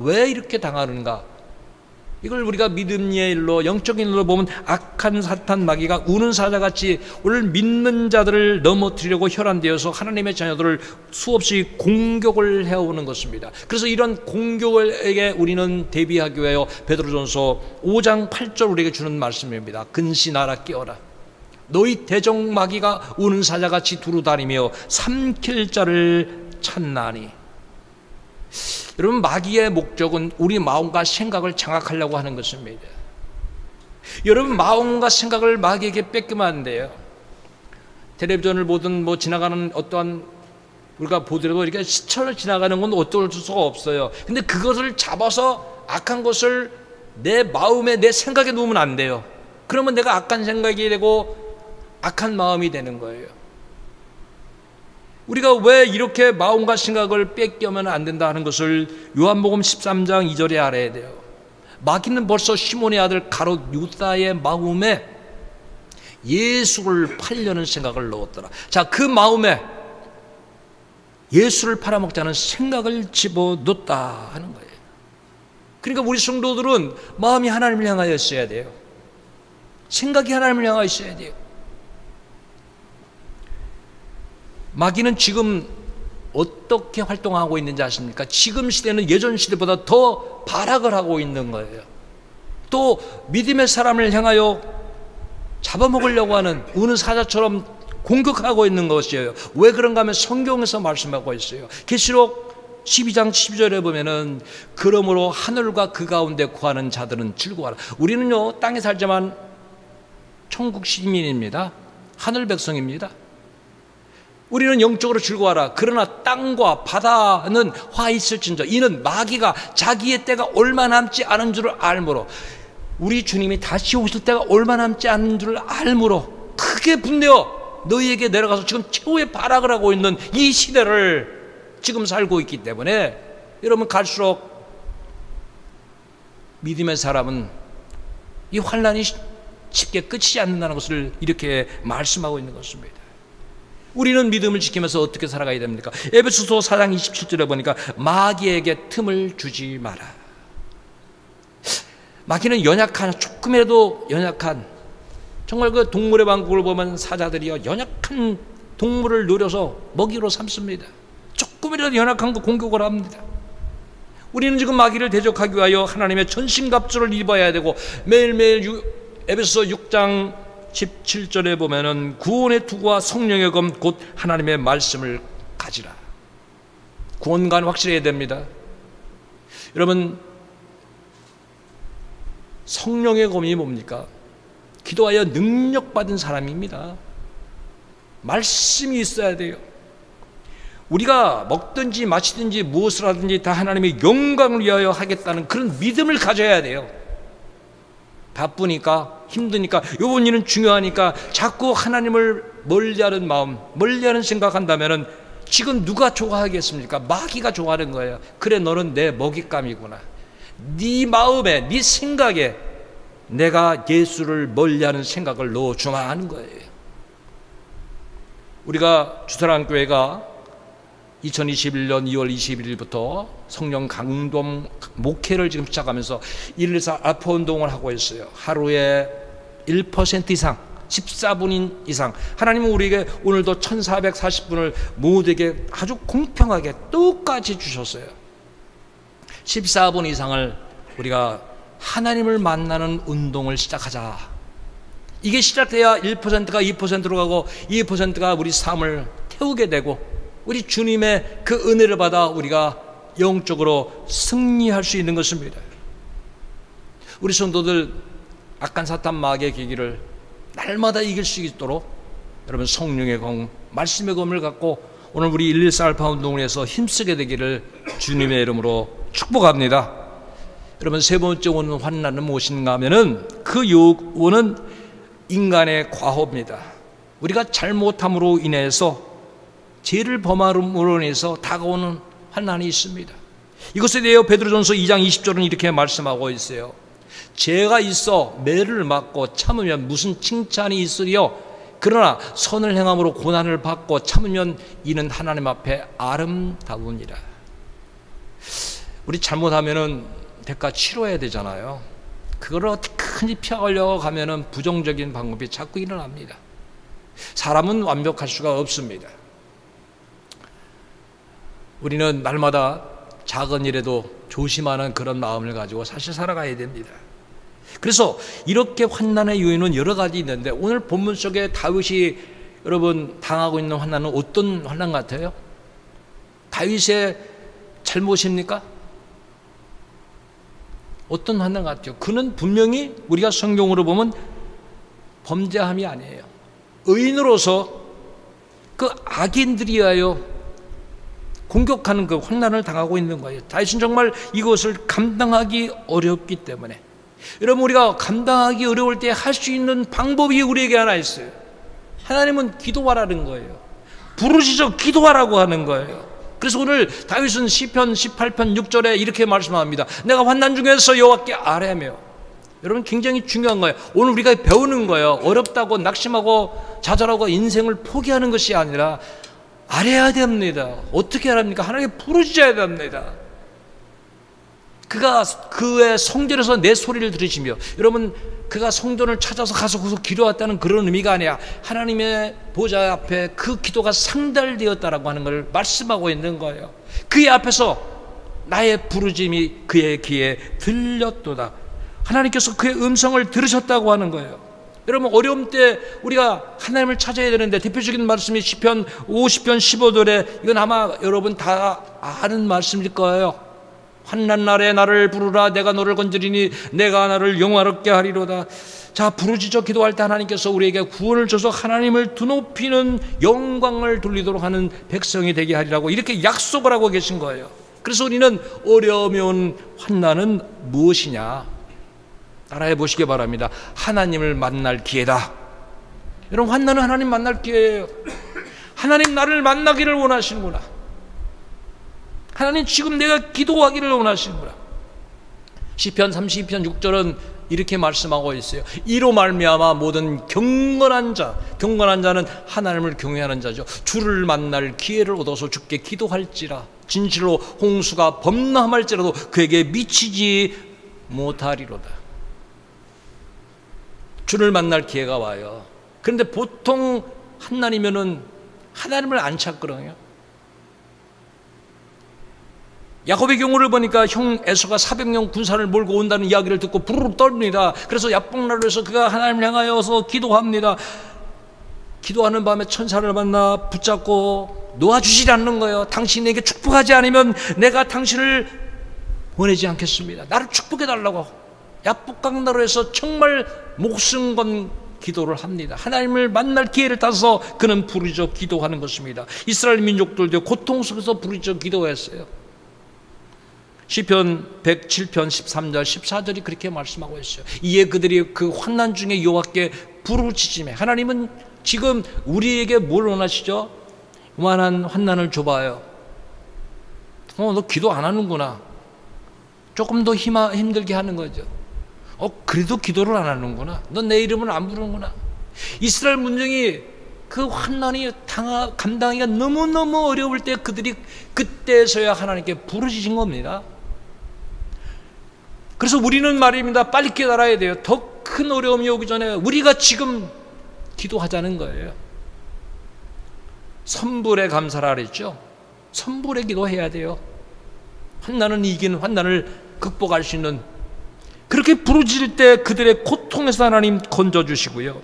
왜 이렇게 당하는가? 이걸 우리가 믿음의 일로, 영적인 일로 보면 악한 사탄 마귀가 우는 사자같이 오늘 믿는 자들을 넘어뜨리려고 혈안되어서 하나님의 자녀들을 수없이 공격을 해오는 것입니다. 그래서 이런 공격에게 우리는 대비하기 위하여 베드로전서 5장 8절 우리에게 주는 말씀입니다. 근신하라, 깨어라. 너희 대적 마귀가 우는 사자같이 두루다니며 삼킬 자를 찾나니. 여러분, 마귀의 목적은 우리 마음과 생각을 장악하려고 하는 것입니다. 여러분, 마음과 생각을 마귀에게 뺏기면 안 돼요. 텔레비전을 보든 뭐 지나가는 어떠한, 우리가 보더라도 이렇게 스쳐 지나가는 건 어쩔 수가 없어요. 근데 그것을 잡아서 악한 것을 내 마음에, 내 생각에 놓으면 안 돼요. 그러면 내가 악한 생각이 되고 악한 마음이 되는 거예요. 우리가 왜 이렇게 마음과 생각을 뺏기면 안 된다 하는 것을 요한복음 13장 2절에 알아야 돼요. 마귀는 벌써 시몬의 아들 가롯 유다의 마음에 예수를 팔려는 생각을 넣었더라. 자, 그 마음에 예수를 팔아먹자는 생각을 집어넣었다 하는 거예요. 그러니까 우리 성도들은 마음이 하나님을 향하여 있어야 돼요. 생각이 하나님을 향하여 있어야 돼요. 마귀는 지금 어떻게 활동하고 있는지 아십니까? 지금 시대는 예전 시대보다 더 발악을 하고 있는 거예요. 또 믿음의 사람을 향하여 잡아먹으려고 하는 우는 사자처럼 공격하고 있는 것이에요. 왜 그런가 하면 성경에서 말씀하고 있어요. 계시록 12장 12절에 보면은 그러므로 하늘과 그 가운데 구하는 자들은 즐거워하라. 우리는요, 땅에 살지만 천국 시민입니다. 하늘 백성입니다. 우리는 영적으로 즐거워하라. 그러나 땅과 바다는 화 있을진저 이는 마귀가 자기의 때가 얼마 남지 않은 줄을 알므로, 우리 주님이 다시 오실 때가 얼마 남지 않은 줄을 알므로 크게 분내어 너희에게 내려가서 지금 최후의 발악을 하고 있는 이 시대를 지금 살고 있기 때문에, 여러분 갈수록 믿음의 사람은 이 환난이 쉽게 끝이지 않는다는 것을 이렇게 말씀하고 있는 것입니다. 우리는 믿음을 지키면서 어떻게 살아가야 됩니까? 에베소서 4장 27절에 보니까 마귀에게 틈을 주지 마라. 마귀는 연약한, 조금이라도 연약한, 정말 그 동물의 왕국을 보면 사자들이요 연약한 동물을 노려서 먹이로 삼습니다. 조금이라도 연약한 거 공격을 합니다. 우리는 지금 마귀를 대적하기 위하여 하나님의 전신갑주를 입어야 되고, 매일매일 에베소서 6장 17절에 보면은 구원의 투구와 성령의 검 곧 하나님의 말씀을 가지라. 구원관 확실해야 됩니다. 여러분, 성령의 검이 뭡니까? 기도하여 능력받은 사람입니다. 말씀이 있어야 돼요. 우리가 먹든지 마시든지 무엇을 하든지 다 하나님의 영광을 위하여 하겠다는 그런 믿음을 가져야 돼요. 바쁘니까, 힘드니까, 요번 일은 중요하니까 자꾸 하나님을 멀리하는 마음, 멀리하는 생각한다면은 지금 누가 좋아하겠습니까? 마귀가 좋아하는 거예요. 그래, 너는 내 먹잇감이구나. 네 마음에, 네 생각에 내가 예수를 멀리하는 생각을 넣어주마 하는 거예요. 우리가 주사랑교회가 2021년 2월 21일부터 성령 강동 목회를 지금 시작하면서 114 알파 운동을 하고 있어요. 하루에 1% 이상, 14분 이상, 하나님은 우리에게 오늘도 1440분을 모두에게 아주 공평하게 똑같이 주셨어요. 14분 이상을 우리가 하나님을 만나는 운동을 시작하자. 이게 시작돼야 1%가 2%로 가고 2%가 우리 삶을 태우게 되고, 우리 주님의 그 은혜를 받아 우리가 영적으로 승리할 수 있는 것입니다. 우리 성도들 악한 사탄 마귀의 계기를 날마다 이길 수 있도록 여러분 성령의 검, 말씀의 검을 갖고 오늘 우리 114 알파 운동을 해서 힘쓰게 되기를 주님의 이름으로 축복합니다. 여러분, 세 번째 오는 환난은 무엇인가 하면은 그 요원은 인간의 과업입니다. 우리가 잘못함으로 인해서, 죄를 범함으로 인해서 다가오는 환난이 있습니다. 이것에 대해 베드로전서 2장 20절은 이렇게 말씀하고 있어요. 죄가 있어 매를 맞고 참으면 무슨 칭찬이 있으리요? 그러나 선을 행함으로 고난을 받고 참으면 이는 하나님 앞에 아름다우니라. 우리 잘못하면은 대가 치러야 되잖아요. 그걸 어떻게든지 피하려고 가면은 부정적인 방법이 자꾸 일어납니다. 사람은 완벽할 수가 없습니다. 우리는 날마다 작은 일에도 조심하는 그런 마음을 가지고 사실 살아가야 됩니다. 그래서 이렇게 환난의 요인은 여러 가지 있는데, 오늘 본문 속에 다윗이 여러분 당하고 있는 환난은 어떤 환난 같아요? 다윗의 잘못입니까? 어떤 환난 같아요? 그는 분명히 우리가 성경으로 보면 범죄함이 아니에요. 의인으로서 그 악인들이 하여 공격하는 그 환난을 당하고 있는 거예요. 다윗은 정말 이것을 감당하기 어렵기 때문에, 여러분 우리가 감당하기 어려울 때 할 수 있는 방법이 우리에게 하나 있어요. 하나님은 기도하라는 거예요. 부르시죠. 기도하라고 하는 거예요. 그래서 오늘 다윗은 시편 18편 6절에 이렇게 말씀합니다. 내가 환난 중에서 여호와께 아뢰며. 여러분 굉장히 중요한 거예요. 오늘 우리가 배우는 거예요. 어렵다고 낙심하고 좌절하고 인생을 포기하는 것이 아니라 아뢰야 됩니다. 어떻게 하랍니까? 하나님께 부르짖어야 됩니다. 그가 그의 성전에서 내 소리를 들으시며, 여러분 그가 성전을 찾아서 가서 거기서 기도했다는 그런 의미가 아니라 하나님의 보좌 앞에 그 기도가 상달되었다라고 하는 걸 말씀하고 있는 거예요. 그의 앞에서 나의 부르짖음이 그의 귀에 들렸도다. 하나님께서 그의 음성을 들으셨다고 하는 거예요. 여러분 어려움 때 우리가 하나님을 찾아야 되는데, 대표적인 말씀이 시편 50편 15절에, 이건 아마 여러분 다 아는 말씀일 거예요. 환난 날에 나를 부르라. 내가 너를 건지리니 내가 나를 영화롭게 하리로다. 자, 부르짖어 기도할 때 하나님께서 우리에게 구원을 줘서 하나님을 드높이는 영광을 돌리도록 하는 백성이 되게 하리라고 이렇게 약속을 하고 계신 거예요. 그래서 우리는 어려움이 온 환난은 무엇이냐? 따라해 보시기 바랍니다. 하나님을 만날 기회다. 여러분, 환난은 하나님 만날 기회예요. 하나님 나를 만나기를 원하시는구나. 하나님 지금 내가 기도하기를 원하시는구나. 시편 32편 6절은 이렇게 말씀하고 있어요. 이로 말미암아 모든 경건한 자는 하나님을 경외하는 자죠. 주를 만날 기회를 얻어서 주께 기도할지라. 진실로 홍수가 범람할지라도 그에게 미치지 못하리로다. 주를 만날 기회가 와요. 그런데 보통 한날이면은 하나님을 안 찾거든요. 야곱의 경우를 보니까 형 에서가 400명 군사를 몰고 온다는 이야기를 듣고 부르르 떨립니다. 그래서 야복나루에서 그가 하나님을 향하여서 기도합니다. 기도하는 밤에 천사를 만나 붙잡고 놓아주지 않는 거예요. 당신에게 축복하지 않으면 내가 당신을 보내지 않겠습니다. 나를 축복해달라고 야복강나루에서 정말 목숨 건 기도를 합니다. 하나님을 만날 기회를 타서 그는 부르짖어 기도하는 것입니다. 이스라엘 민족들도 고통 속에서 부르짖어 기도했어요. 시편 107편 13절 14절이 그렇게 말씀하고 있어요. 이에 그들이 그 환난 중에 여호와께 부르짖으며, 하나님은 지금 우리에게 뭘 원하시죠? 요만한 환난을 줘봐요. 너 기도 안 하는구나. 조금 더 힘들게 하는 거죠. 그래도 기도를 안 하는구나. 넌 내 이름을 안 부르는구나. 이스라엘 문정이 그 환난이 감당하기가 너무너무 어려울 때 그들이 그때서야 하나님께 부르짖은 겁니다. 그래서 우리는 말입니다. 빨리 깨달아야 돼요. 더 큰 어려움이 오기 전에 우리가 지금 기도하자는 거예요. 선불에 감사라 그랬죠. 선불에 기도해야 돼요. 환난은 이긴 환난을 극복할 수 있는, 그렇게 부르짖을 때 그들의 고통에서 하나님 건져주시고요,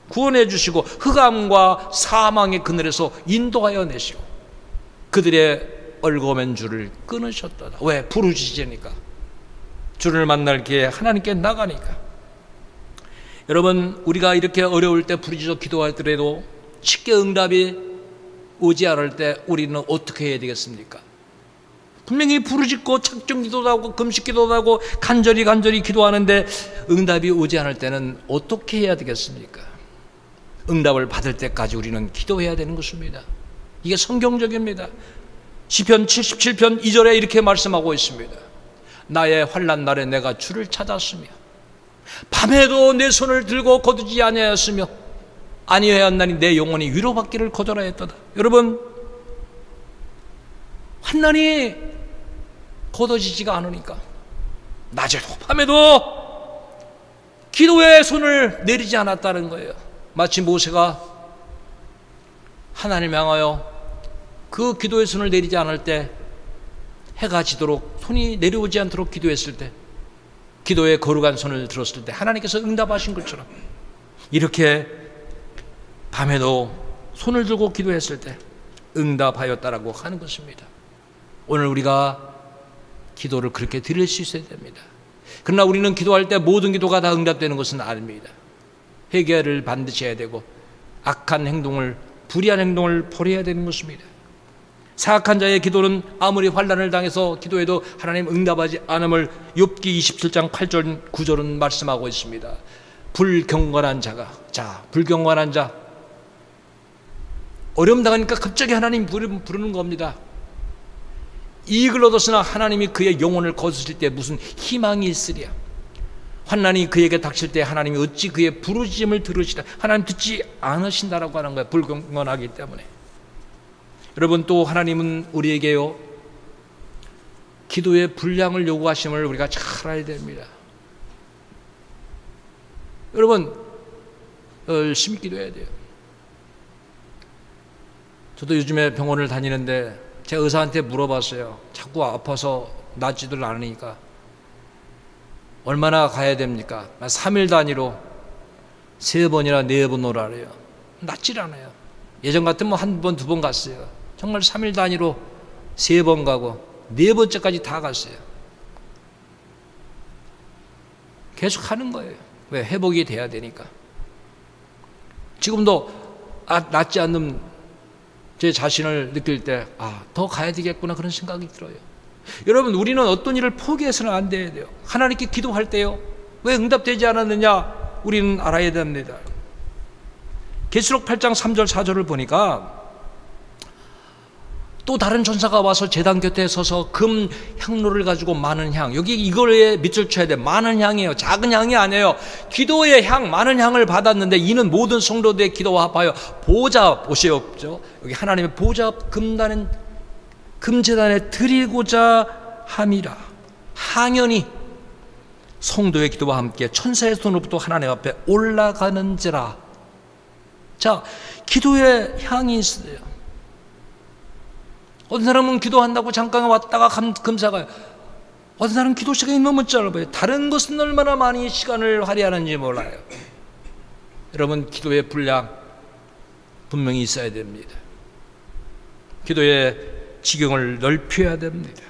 구원해 주시고 흑암과 사망의 그늘에서 인도하여 내시고 그들의 얽어맨 줄을 끊으셨다. 왜? 부르짖으니까. 주를 만날 기회에 하나님께 나가니까. 여러분, 우리가 이렇게 어려울 때 부르짖어 기도하더라도 쉽게 응답이 오지 않을 때 우리는 어떻게 해야 되겠습니까? 분명히 부르짖고 작정 기도도 하고 금식 기도도 하고 간절히 기도하는데 응답이 오지 않을 때는 어떻게 해야 되겠습니까? 응답을 받을 때까지 우리는 기도해야 되는 것입니다. 이게 성경적입니다. 시편 77편 2절에 이렇게 말씀하고 있습니다. 나의 환난 날에 내가 주를 찾았으며 밤에도 내 손을 들고 거두지 아니하였으며 아니하였나니 내 영혼이 위로받기를 거절하였도다. 여러분, 환난이 거둬지지가 않으니까 낮에도 밤에도 기도의 손을 내리지 않았다는 거예요. 마치 모세가 하나님 향하여 그 기도의 손을 내리지 않을 때, 해가 지도록 손이 내려오지 않도록 기도했을 때, 기도의 거룩한 손을 들었을 때 하나님께서 응답하신 것처럼 이렇게 밤에도 손을 들고 기도했을 때 응답하였다라고 하는 것입니다. 오늘 우리가 기도를 그렇게 드릴 수 있어야 됩니다. 그러나 우리는 기도할 때 모든 기도가 다 응답되는 것은 아닙니다. 회개를 반드시 해야 되고 악한 행동을, 불의한 행동을 버려야 되는 것입니다. 사악한 자의 기도는 아무리 환난을 당해서 기도해도 하나님 응답하지 않음을 욥기 27장 8절 9절은 말씀하고 있습니다. 불경건한 자, 어려움 당하니까 갑자기 하나님 부르는 겁니다. 이익을 얻었으나 하나님이 그의 영혼을 거두실 때 무슨 희망이 있으랴. 환난이 그에게 닥칠 때 하나님이 어찌 그의 부르짖음을 들으시다. 하나님 듣지 않으신다라고 하는 거예요. 불경건하기 때문에. 여러분, 또 하나님은 우리에게요, 기도의 분량을 요구하심을 우리가 잘 알아야 됩니다. 여러분, 열심히 기도해야 돼요. 저도 요즘에 병원을 다니는데 제가 의사한테 물어봤어요. 자꾸 아파서 낫지들 않으니까 얼마나 가야 됩니까? 3일 단위로 3번이나 4번 오라 그래요. 낫질 않아요. 예전 같으면 1번, 2번 갔어요. 정말 3일 단위로 3번 가고 4번째까지 다 갔어요. 계속 하는 거예요. 왜? 회복이 돼야 되니까. 지금도 낫지 않는 제 자신을 느낄 때 더 가야 되겠구나 그런 생각이 들어요. 여러분, 우리는 어떤 일을 포기해서는 안 돼야 돼요. 하나님께 기도할 때요, 왜 응답되지 않았느냐 우리는 알아야 됩니다. 계시록 8장 3절 4절을 보니까 또 다른 전사가 와서 제단 곁에 서서 금 향로를 가지고 많은 향, 여기 이거에 밑줄 쳐야 돼. 많은 향이에요. 작은 향이 아니에요. 기도의 향, 많은 향을 받았는데 이는 모든 성도들의 기도와 합하여 보좌, 보시옵죠, 여기 하나님의 보좌 금제단에 드리고자 함이라. 항연히 성도의 기도와 함께 천사의 손으로부터 하나님 앞에 올라가는지라. 자, 기도의 향이 있어요. 어떤 사람은 기도한다고 잠깐 왔다가 금사가요. 어떤 사람은 기도 시간이 너무 짧아요. 다른 것은 얼마나 많이 시간을 할애하는지 몰라요. 여러분, 기도의 분량 분명히 있어야 됩니다. 기도의 지경을 넓혀야 됩니다.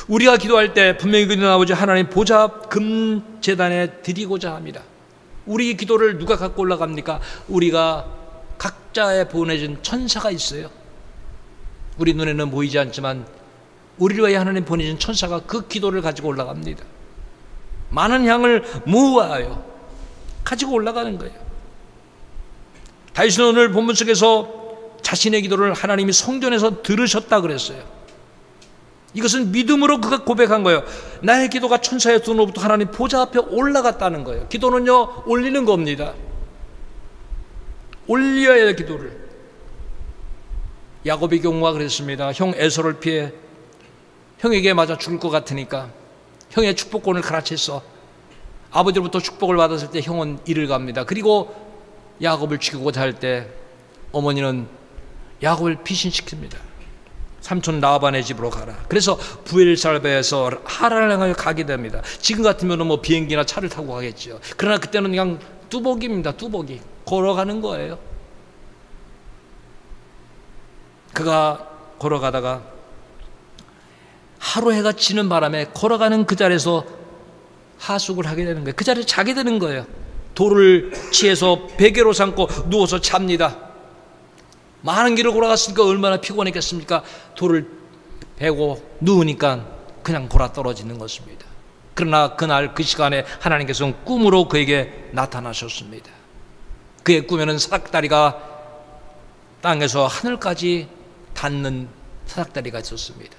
우리가 기도할 때 분명히 기도 나오죠. 하나님 보좌 금제단에 드리고자 합니다. 우리 기도를 누가 갖고 올라갑니까? 우리가 각자에 보내준 천사가 있어요. 우리 눈에는 보이지 않지만 우리를 위해 하나님 보내준 천사가 그 기도를 가지고 올라갑니다. 많은 향을 모아요. 가지고 올라가는 거예요. 다윗은 오늘 본문 속에서 자신의 기도를 하나님이 성전에서 들으셨다 그랬어요. 이것은 믿음으로 그가 고백한 거예요. 나의 기도가 천사의 손으로부터 하나님 보좌 앞에 올라갔다는 거예요. 기도는요, 올리는 겁니다. 올려야 할 기도를. 야곱의 경우가 그랬습니다. 형 에서를 피해 형에게 맞아 죽을 것 같으니까 형의 축복권을 갈아챘어. 아버지로부터 축복을 받았을 때 형은 이를 갑니다. 그리고 야곱을 죽이고자 할 때 어머니는 야곱을 피신시킵니다. 삼촌 라반의 집으로 가라. 그래서 부엘살베에서 하란을 향하여 가게 됩니다. 지금 같으면 뭐 비행기나 차를 타고 가겠죠. 그러나 그때는 그냥 뚜벅입니다. 뚜벅이 걸어가는 거예요. 그가 걸어가다가 하루 해가 지는 바람에 걸어가는 그 자리에서 하숙을 하게 되는 거예요. 그 자리에 자게 되는 거예요. 돌을 취해서 베개로 삼고 누워서 잡니다. 많은 길을 걸어갔으니까 얼마나 피곤했겠습니까? 돌을 베고 누우니까 그냥 골아 떨어지는 것입니다. 그러나 그날 그 시간에 하나님께서는 꿈으로 그에게 나타나셨습니다. 그의 꿈에는 사닥다리가 땅에서 하늘까지 닿는 사닥다리가 있었습니다.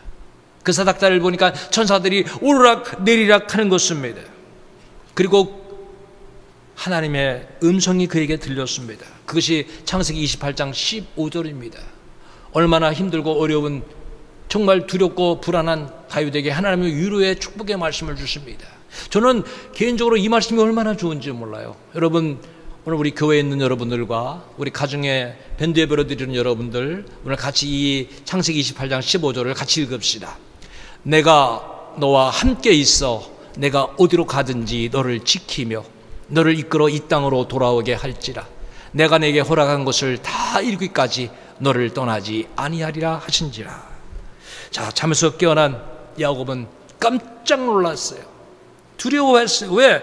그 사닥다리를 보니까 천사들이 오르락 내리락 하는 것입니다. 그리고 하나님의 음성이 그에게 들렸습니다. 그것이 창세기 28장 15절입니다. 얼마나 힘들고 어려운, 정말 두렵고 불안한 다윗에게 하나님의 위로의 축복의 말씀을 주십니다. 저는 개인적으로 이 말씀이 얼마나 좋은지 몰라요. 여러분, 오늘 우리 교회에 있는 여러분들과 우리 가정에 밴드 예배로 드리는 여러분들, 오늘 같이 이 창세기 28장 15절을 같이 읽읍시다. 내가 너와 함께 있어 내가 어디로 가든지 너를 지키며 너를 이끌어 이 땅으로 돌아오게 할지라. 내가 내게 허락한 것을 다 이루기까지 너를 떠나지 아니하리라 하신지라. 자, 잠에서 깨어난 야곱은 깜짝 놀랐어요. 두려워했어요. 왜?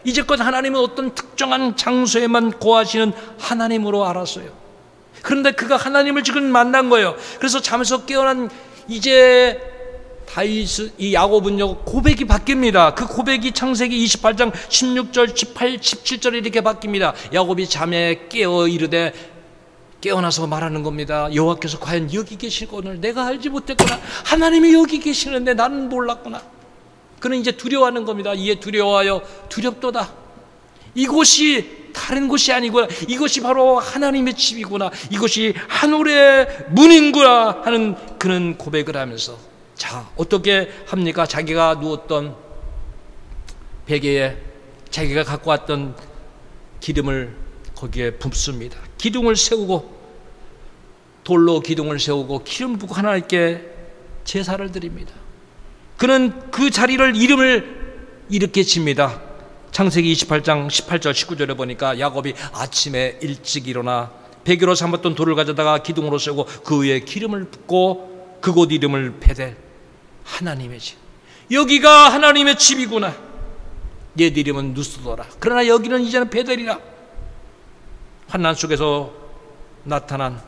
이제껏 하나님은 어떤 특정한 장소에만 거하시는 하나님으로 알았어요. 그런데 그가 하나님을 지금 만난 거예요. 그래서 잠에서 깨어난 이제 다윗, 이 야곱은요, 고백이 바뀝니다. 그 고백이 창세기 28장 16절, 18, 17절에 이렇게 바뀝니다. 야곱이 잠에 깨어 이르되, 깨어나서 말하는 겁니다. 여호와께서 과연 여기 계시거늘 내가 알지 못했구나. 하나님이 여기 계시는데 나는 몰랐구나. 그는 이제 두려워하는 겁니다. 이에 두려워하여 두렵도다. 이곳이 다른 곳이 아니구나. 이것이 바로 하나님의 집이구나. 이것이 하늘의 문인구나 하는 그는 고백을 하면서, 자, 어떻게 합니까? 자기가 누웠던 베개에 자기가 갖고 왔던 기름을 거기에 붓습니다. 기둥을 세우고, 돌로 기둥을 세우고 기름 붓고 하나님께 제사를 드립니다. 그는 그 자리를 이름을 이렇게 칩니다. 창세기 28장 18절 19절에 보니까 야곱이 아침에 일찍 일어나 베개로 삼았던 돌을 가져다가 기둥으로 세우고 그 위에 기름을 붓고 그곳 이름을 베델, 하나님의 집. 여기가 하나님의 집이구나. 얘들 이름은 누스더라. 그러나 여기는 이제는 베델이라. 환난 속에서 나타난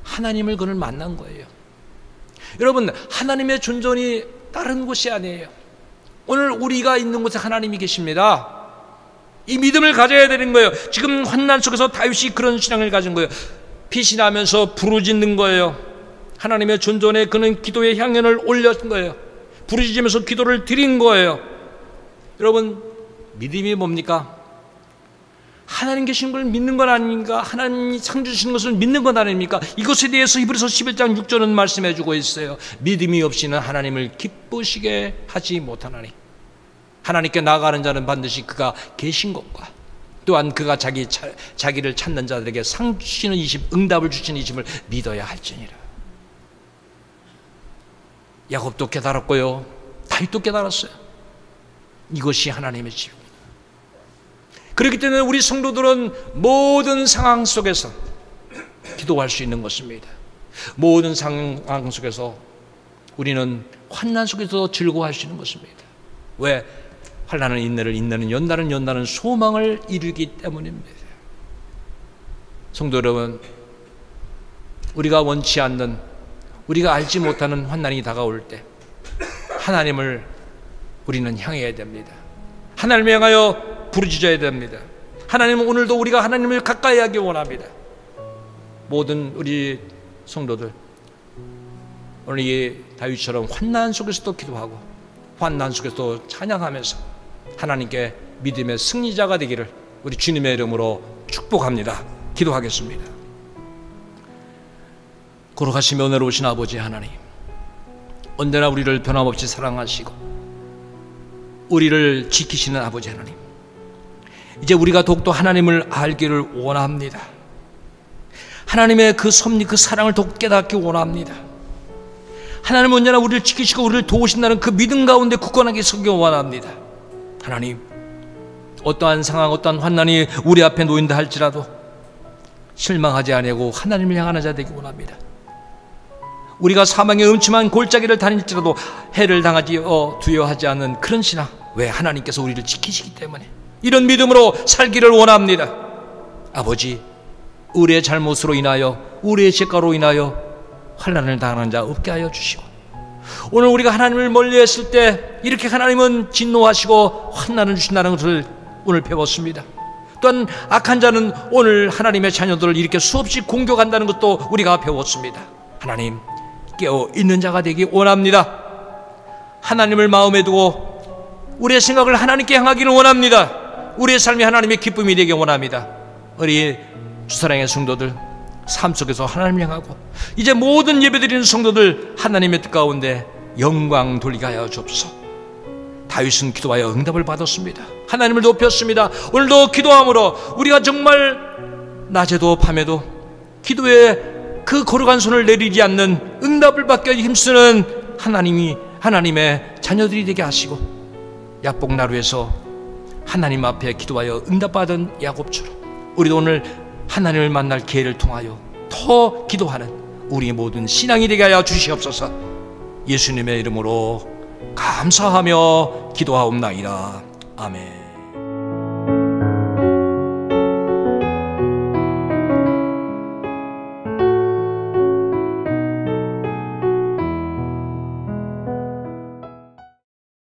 하나님을 그는 만난 거예요. 여러분, 하나님의 존재이 다른 곳이 아니에요. 오늘 우리가 있는 곳에 하나님이 계십니다. 이 믿음을 가져야 되는 거예요. 지금 환난 속에서 다윗이 그런 신앙을 가진 거예요. 빛이 나면서 부르짖는 거예요. 하나님의 존존에 그는 기도의 향연을 올렸던 거예요. 부르짖으면서 기도를 드린 거예요. 여러분, 믿음이 뭡니까? 하나님 계신 걸 믿는 건 아닙니까? 하나님이 상 주시는 것을 믿는 건 아닙니까? 이것에 대해서 히브리서 11장 6절은 말씀해 주고 있어요. 믿음이 없이는 하나님을 기쁘시게 하지 못하나니 하나님께 나아가는 자는 반드시 그가 계신 것과 또한 그가 자기를 찾는 자들에게 상 주시는 응답을 주시는 이심을 믿어야 할지니라. 야곱도 깨달았고요, 다윗도 깨달았어요. 이것이 하나님의 집입니다. 그렇기 때문에 우리 성도들은 모든 상황 속에서 기도할 수 있는 것입니다. 모든 상황 속에서 우리는 환난 속에서 즐거워할 수 있는 것입니다. 왜? 환난은 인내를, 인내는 연단은, 연단은 소망을 이루기 때문입니다. 성도 여러분, 우리가 원치 않는, 우리가 알지 못하는 환난이 다가올 때 하나님을 우리는 향해야 됩니다. 하나님을 향하여 부르짖어야 됩니다. 하나님은 오늘도 우리가 하나님을 가까이 하기 원합니다. 모든 우리 성도들, 오늘 이 다윗처럼 환난 속에서도 기도하고 환난 속에서도 찬양하면서 하나님께 믿음의 승리자가 되기를 우리 주님의 이름으로 축복합니다. 기도하겠습니다. 거룩하시며 은혜로우신 아버지 하나님, 언제나 우리를 변함없이 사랑하시고 우리를 지키시는 아버지 하나님, 이제 우리가 더욱더 하나님을 알기를 원합니다. 하나님의 그 섭리, 그 사랑을 더욱 깨닫기 원합니다. 하나님은 언제나 우리를 지키시고 우리를 도우신다는 그 믿음 가운데 굳건하게 서기 원합니다. 하나님, 어떠한 상황, 어떠한 환난이 우리 앞에 놓인다 할지라도 실망하지 아니하고 하나님을 향하는 자 되기 원합니다. 우리가 사망의 음침한 골짜기를 다닐지라도 해를 당하지 두려워하지 않는 그런 신앙. 왜? 하나님께서 우리를 지키시기 때문에. 이런 믿음으로 살기를 원합니다. 아버지, 우리의 잘못으로 인하여, 우리의 죄가로 인하여 환난을 당하는 자 없게 하여 주시고, 오늘 우리가 하나님을 멀리했을 때 이렇게 하나님은 진노하시고 환난을 주신다는 것을 오늘 배웠습니다. 또한 악한 자는 오늘 하나님의 자녀들을 이렇게 수없이 공격한다는 것도 우리가 배웠습니다. 하나님, 깨어 있는 자가 되기 원합니다. 하나님을 마음에 두고 우리의 생각을 하나님께 향하기를 원합니다. 우리의 삶이 하나님의 기쁨이 되기 원합니다. 우리 주사랑의 성도들, 삶 속에서 하나님을 향하고 이제 모든 예배드리는 성도들 하나님의 뜻 가운데 영광 돌리게 하여 주옵소서. 다윗은 기도하여 응답을 받았습니다. 하나님을 높였습니다. 오늘도 기도함으로 우리가 정말 낮에도 밤에도 기도에 그 거룩한 손을 내리지 않는 응답을 받게 힘쓰는 하나님의 자녀들이 되게 하시고, 야복나루에서 하나님 앞에 기도하여 응답받은 야곱처럼 우리도 오늘 하나님을 만날 기회를 통하여 더 기도하는 우리 모든 신앙이 되게 하여 주시옵소서. 예수님의 이름으로 감사하며 기도하옵나이다. 아멘.